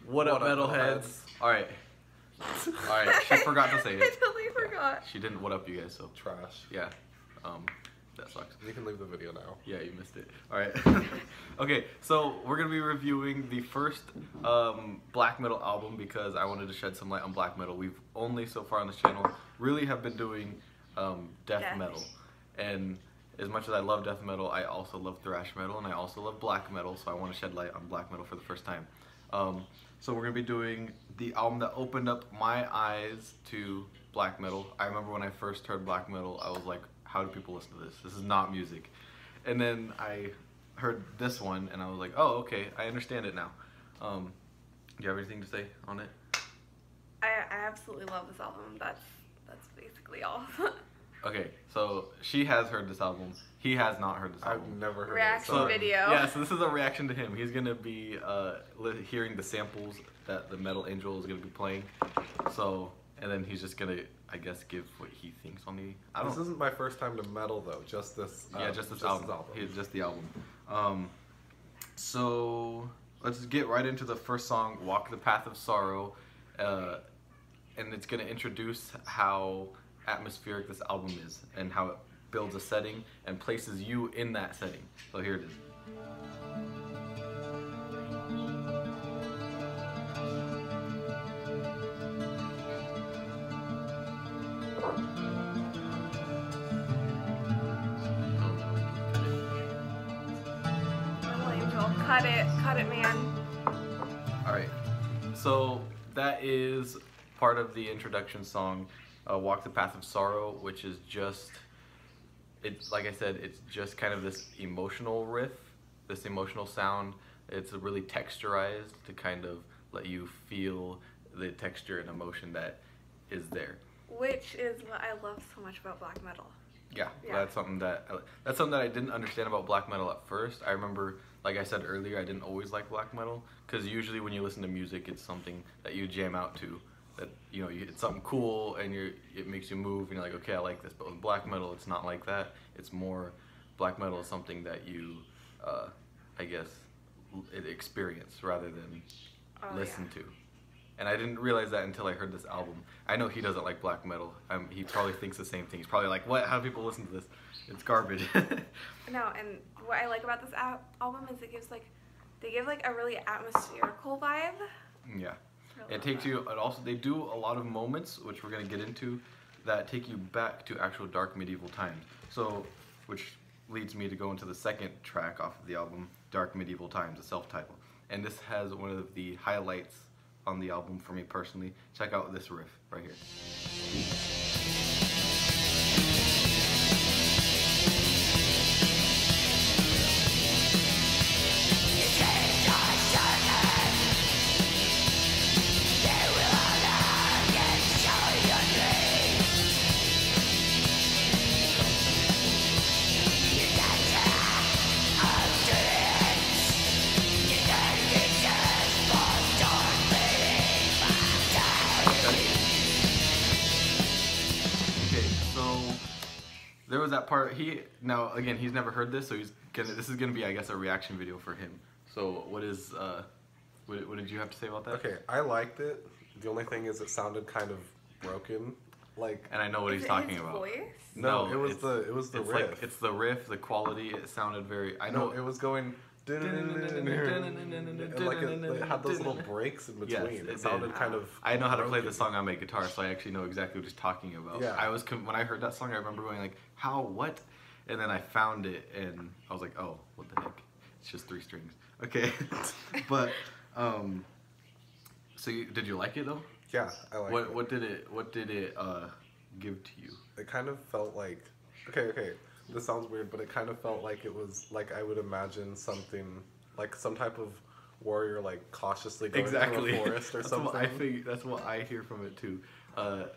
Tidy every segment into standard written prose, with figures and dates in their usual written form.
What up, metalheads? Alright. Alright, she forgot to say it. I totally forgot. She didn't what up you guys, so. Trash. Yeah. That sucks. You can leave the video now. Yeah, you missed it. Alright. Okay, so we're gonna be reviewing the first black metal album because I wanted to shed some light on black metal. We've only so far on this channel really have been doing death metal. And as much as I love death metal, I also love thrash metal and I also love black metal, so I want to shed light on black metal for the first time. So we're going to be doing the album that opened up my eyes to black metal. I remember when I first heard black metal, I was like, how do people listen to this? This is not music. And then I heard this one and I was like, oh, okay, I understand it now. Do you have anything to say on it? I absolutely love this album. That's basically all. Okay, so she has heard this album. He has not heard this album. I've never heard Reaction it. So video. Yeah, so this is a reaction to him. He's gonna be hearing the samples that the Metal Angel is gonna be playing. So, and then he's just gonna, I guess, give what he thinks on the. This isn't my first time to metal though. Just this. Yeah, just this album. Just the album. So let's get right into the first song, "Walk the Path of Sorrow," and it's gonna introduce how atmospheric this album is and how it builds a setting and places you in that setting. So here it is. Metal Angel, cut it, man. Alright, so that is part of the introduction song, Walk the Path of Sorrow, which is just, it's like I said, it's just kind of this emotional riff, this emotional sound. It's really texturized to kind of let you feel the texture and emotion that is there. Which is what I love so much about black metal. Yeah, Yeah. that's something that I didn't understand about black metal at first. I remember, like I said earlier, I didn't always like black metal because usually when you listen to music, it's something that you jam out to. That, you know, it's something cool and it makes you move and you're like, okay, I like this. But with black metal, it's not like that. It's more, black metal is something that you, I guess, experience rather than listen to. And I didn't realize that until I heard this album. I know he doesn't like black metal. He probably thinks the same thing. He's probably like, what? How do people listen to this? It's garbage. No, and what I like about this album is they give like a really atmospherical vibe. Yeah. It takes you, and also they do a lot of moments, which we're going to get into, that take you back to actual dark medieval times. So, which leads me to go into the second track off of the album, Dark Medieval Times, the self-title. And this has one of the highlights on the album for me personally. Check out this riff right here. There was that part. Now again, he's never heard this, so this is gonna be, I guess, a reaction video for him. So what did you have to say about that? Okay, I liked it. The only thing is, it sounded kind of broken. Like, and I know what he's talking about. Voice? No, it was the riff. Like, it's the riff, the quality. It sounded very. I know it was going. And like it had those little breaks in between. Yes, it sounded kind of. I know how to play the song on my guitar, so I actually know exactly what he's talking about. Yeah. When I heard that song, I remember going like, "How? What?" And then I found it, and I was like, "Oh, what the heck? It's just 3 strings." Okay, but so did you like it though? Yeah, I liked it. What did it give to you? It kind of felt like, okay. This sounds weird, but it kind of felt like it was like I would imagine something like some type of warrior like cautiously going through a forest or something. That's what I hear from it too,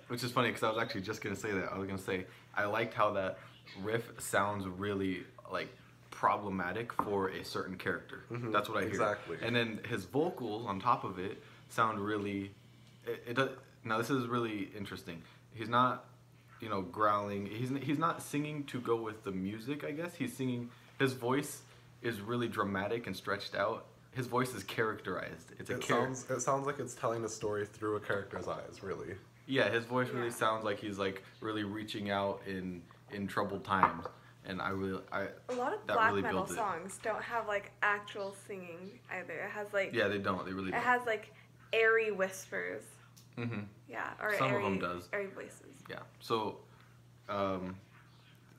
which is funny because I was actually just gonna say that. I was gonna say I liked how that riff sounds really like problematic for a certain character. Mm-hmm, that's what I hear. Exactly. And then his vocals on top of it sound really. It does. Now this is really interesting. He's not, you know, growling. He's not singing to go with the music, I guess. He's singing, his voice is really dramatic and stretched out, his voice is characterized. It sounds like it's telling a story through a character's eyes, really. Yeah, his voice really sounds like he's like really reaching out in troubled times, and a lot of black metal songs don't have like actual singing either. It has like they don't. They really don't. It has like airy whispers. Mm-hmm. Yeah, or some of them does. Airy voices. Yeah. So,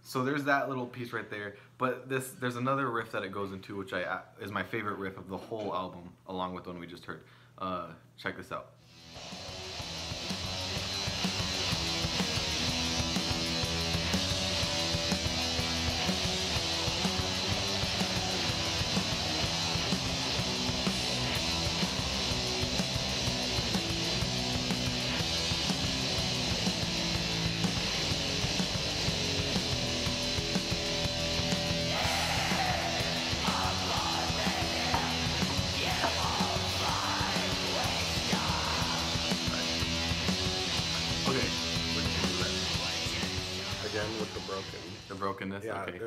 so there's that little piece right there. But there's another riff that it goes into, which is my favorite riff of the whole album, along with the one we just heard. Check this out. The brokenness. Yeah, okay.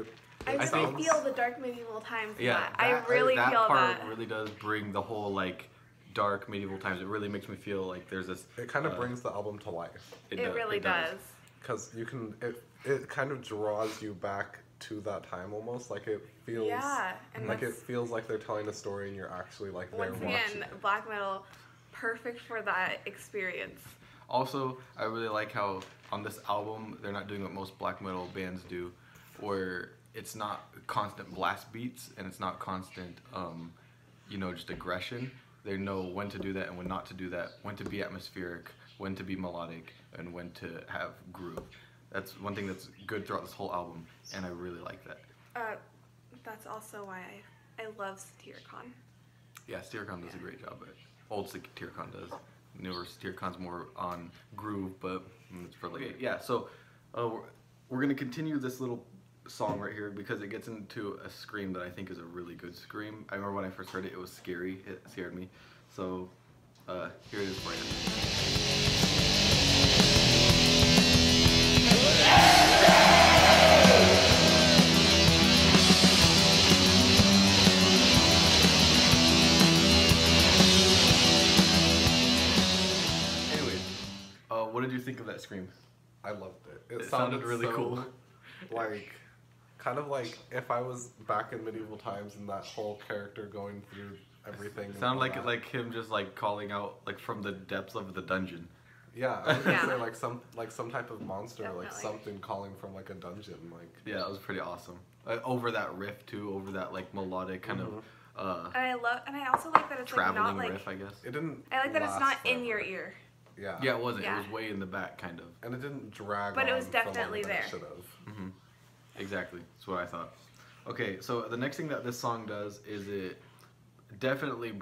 I really feel the dark medieval times. Yeah, I really that feel part that. really does bring the whole like dark medieval times. It really makes me feel like there's this. It kind of brings the album to life. It really does. Because you can, it kind of draws you back to that time almost. Like it feels. Yeah, and like it feels like they're telling a story and you're actually like there once watching. again, black metal, perfect for that experience. Also, I really like how on this album they're not doing what most black metal bands do, where it's not constant blast beats and it's not constant, just aggression. They know when to do that and when not to do that, when to be atmospheric, when to be melodic, and when to have groove. That's one thing that's good throughout this whole album, and I really like that. That's also why I love Satyricon. Yeah, Satyricon does a great job, but old Satyricon does. Newer Satyricon's more on groove, but it's for like So we're gonna continue this little song right here because it gets into a scream that I think is a really good scream. I remember when I first heard it, it was scary. It scared me. So here it is for you. What did you think of that scream? I loved it. It sounded really cool. Like, kind of like if I was back in medieval times and that whole character going through everything. It sounded like him just like calling out like from the depths of the dungeon. Yeah, I was gonna say like some type of monster, Definitely. like something calling from like a dungeon, like. Yeah, it was pretty awesome. Over that riff too, over that like melodic kind of. And I also like that it's traveling like not like riff, I guess. It didn't. I like that it's not forever. in your ear. Yeah. Yeah, it wasn't. Yeah. It was way in the back, kind of. And it didn't drag. But it on was definitely for longer than there. It should have. Mm-hmm. Exactly. That's what I thought. Okay, so the next thing that this song does is it definitely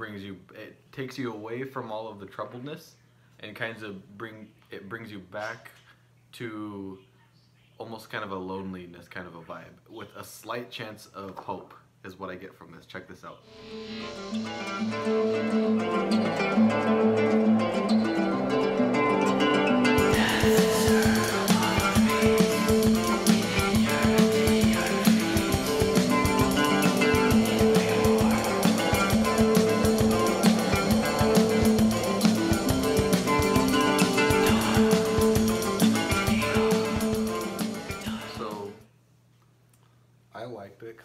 it takes you away from all of the troubledness and kind of brings you back to almost kind of a loneliness kind of a vibe with a slight chance of hope is what I get from this. Check this out.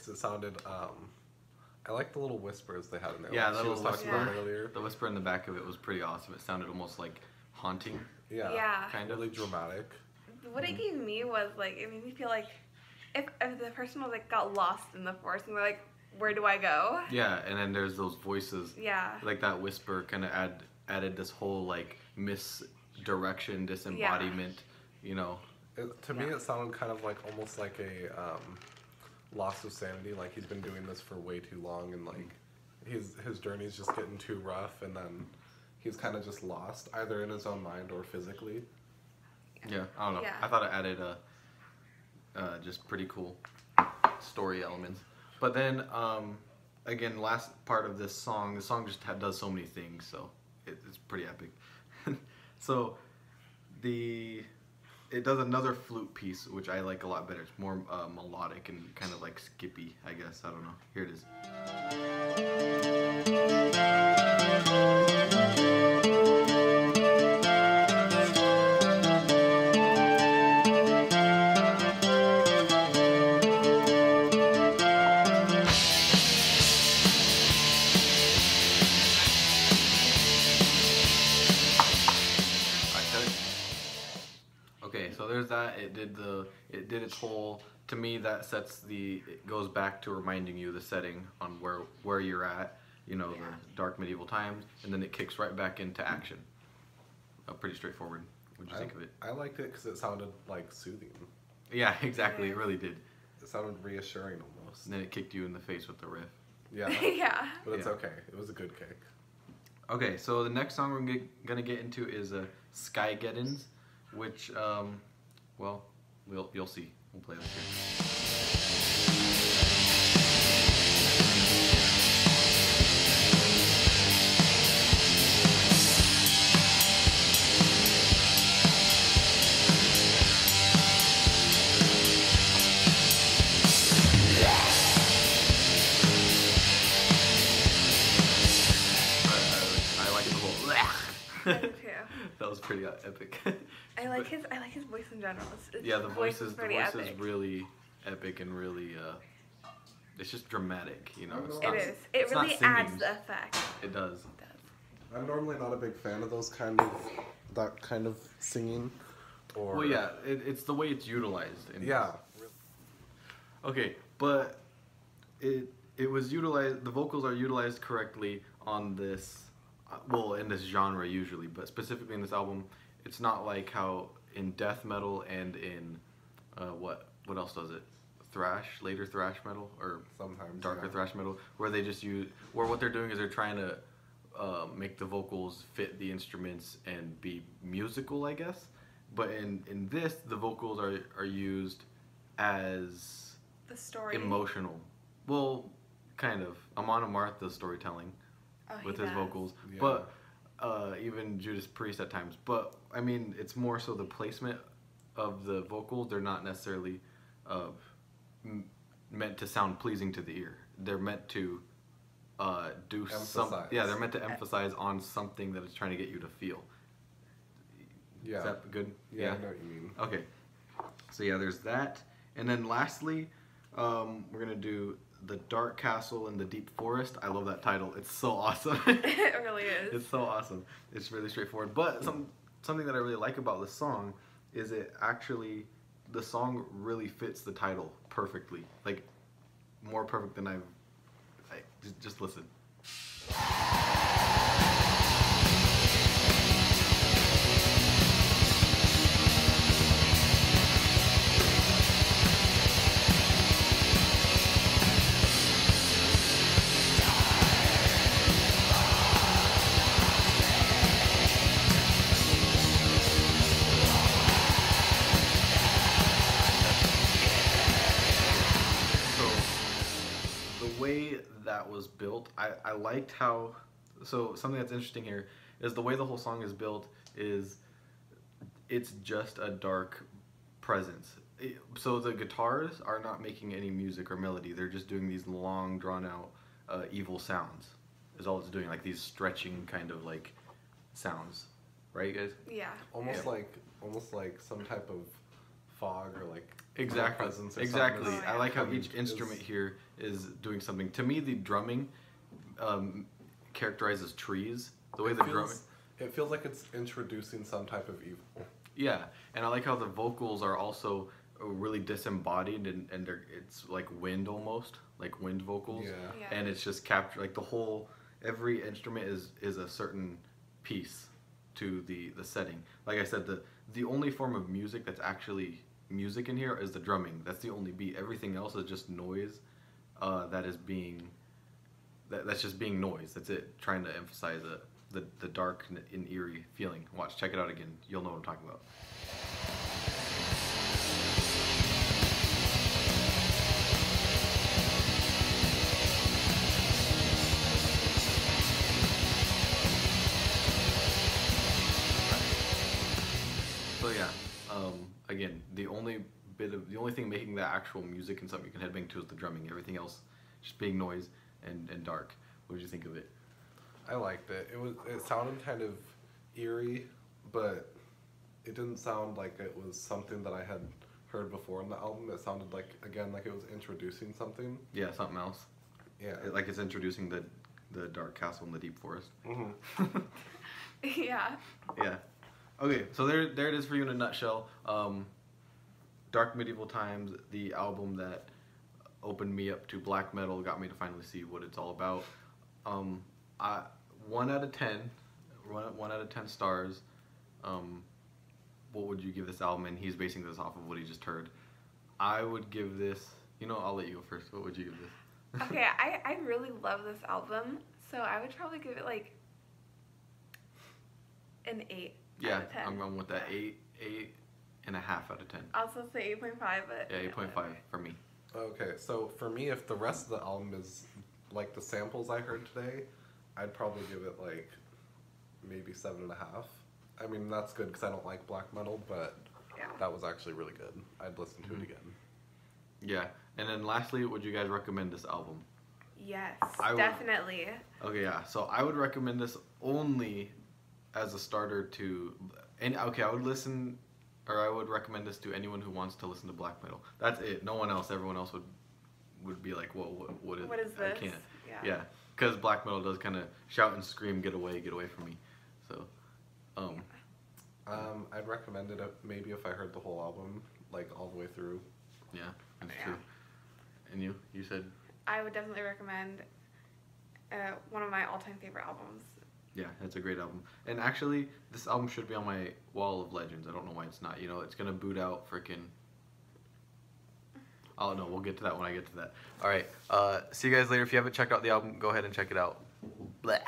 It sounded, I like the little whispers they had in there. Yeah, like the little whisper. Earlier. The whisper in the back of it was pretty awesome. It sounded almost like haunting. Yeah. Kind of. Really dramatic. What it gave me was like, it made me feel like if the person was like got lost in the forest and they're like, where do I go? Yeah, and then there's those voices. Yeah. Like that whisper kind of added this whole like misdirection, disembodiment, you know. To me, it sounded kind of like almost like a loss of sanity. Like he's been doing this for way too long, and like his journey's just getting too rough, and then he's kind of just lost, either in his own mind or physically. Yeah, I don't know. Yeah. I thought it added just pretty cool story elements. But then, again, last part of this song, the song just does so many things, so it's pretty epic. So it does another flute piece, which I like a lot better. It's more melodic and kind of like skippy, I guess. I don't know. Here it is. Okay, so there's that. It did its whole. To me, that sets it goes back to reminding you the setting on where you're at. You know, the dark medieval times, and then it kicks right back into action. Pretty straightforward. What'd you think of it? I liked it because it sounded like soothing. Yeah, exactly. It really did. It sounded reassuring almost. And then it kicked you in the face with the riff. Yeah. Yeah. But it's okay. It was a good kick. Okay, so the next song we're gonna get into is Sky Geddons, which, well, you'll see. We'll play this here. I like the whole. I do too. That was pretty epic. I like his voice in general. Yeah, the voice is epic. really epic and really it's just dramatic, you know. It is. It really adds the effect. It does. I'm normally not a big fan of that kind of singing. Well, yeah, it's the way it's utilized. Yeah. Okay, but it was utilized. The vocals are utilized correctly on this. Well, in this genre usually, but specifically in this album, it's not like how in death metal and in what else does it? Later thrash metal, or sometimes darker thrash metal, where they just where what they're doing is they're trying to make the vocals fit the instruments and be musical, I guess. But in this, the vocals are used as the story emotional. Well, kind of. Amon Amarth does storytelling with his vocals, yeah. But even Judas Priest at times. But I mean, it's more so the placement of the vocals. They're not necessarily meant to sound pleasing to the ear. They're meant to do something. Yeah, they're meant to emphasize on something that it's trying to get you to feel. Yeah. Is that good? Yeah, I know what you mean. Okay. So yeah, there's that. And then lastly, we're going to do The Dark Castle in the Deep Forest. I love that title. It's so awesome. It really is. It's so awesome. It's really straightforward. But something that I really like about this song is the song really fits the title perfectly. Like, more perfect than just listen. That was built. I liked how, so something that's interesting here is the way the whole song is built is it's just a dark presence. So the guitars are not making any music or melody. They're just doing these long drawn out evil sounds is all it's doing, like these stretching kind of like sounds, right, you guys? Yeah. Almost like some type of fog or like exactly. Presence or exactly. something. I like how each instrument here is doing something. To me, the drumming characterizes trees. The way it feels like it's introducing some type of evil. Yeah, and I like how the vocals are also really disembodied and it's like wind almost, like wind vocals. Yeah. And it's just captured, like every instrument is a certain piece to the setting. Like I said, the only form of music that's actually music in here is the drumming. That's the only beat. Everything else is just noise that's just being noise. That's it, trying to emphasize the dark and eerie feeling. Watch, check it out again. You'll know what I'm talking about. So yeah, again, the only thing making the actual music and something you can headbang to is the drumming. Everything else just being noise and dark. What did you think of it? I liked it. It sounded kind of eerie, but it didn't sound like it was something that I had heard before in the album. It sounded like, again, like it was introducing something. Yeah, something else. Yeah. Like it's introducing the dark castle in the deep forest. Mm-hmm. Yeah. Yeah. Okay, so there it is for you in a nutshell. Dark Medieval Times, the album that opened me up to black metal, got me to finally see what it's all about. 1 out of 10, 1 out of 10 stars. What would you give this album? And he's basing this off of what he just heard. I would give this, I'll let you go first. What would you give this? Okay, I really love this album, so I would probably give it like an 8 out of 10. I'm going with that 8.5 out of 10. I was supposed to say 8.5, but... Yeah, 8.5 for me. Okay, so for me, if the rest of the album is like the samples I heard today, I'd probably give it like maybe 7.5. I mean, that's good because I don't like black metal, but that was actually really good. I'd listen to it again. Yeah, and then lastly, would you guys recommend this album? Yes, I would. Definitely. Okay, yeah. So I would recommend this only as a starter to, I would listen, or I would recommend this to anyone who wants to listen to black metal. That's it. No one else. Everyone else would be like, whoa, what is this? I can't. Yeah, because black metal does kind of shout and scream, get away from me. So, I'd recommend it maybe if I heard the whole album, like all the way through. Yeah, that's true. And you said? I would definitely recommend one of my all-time favorite albums. Yeah, that's a great album. And actually, this album should be on my wall of legends. I don't know why it's not. It's going to boot out freaking... Oh, no, we'll get to that when I get to that. All right, see you guys later. If you haven't checked out the album, go ahead and check it out. Blech.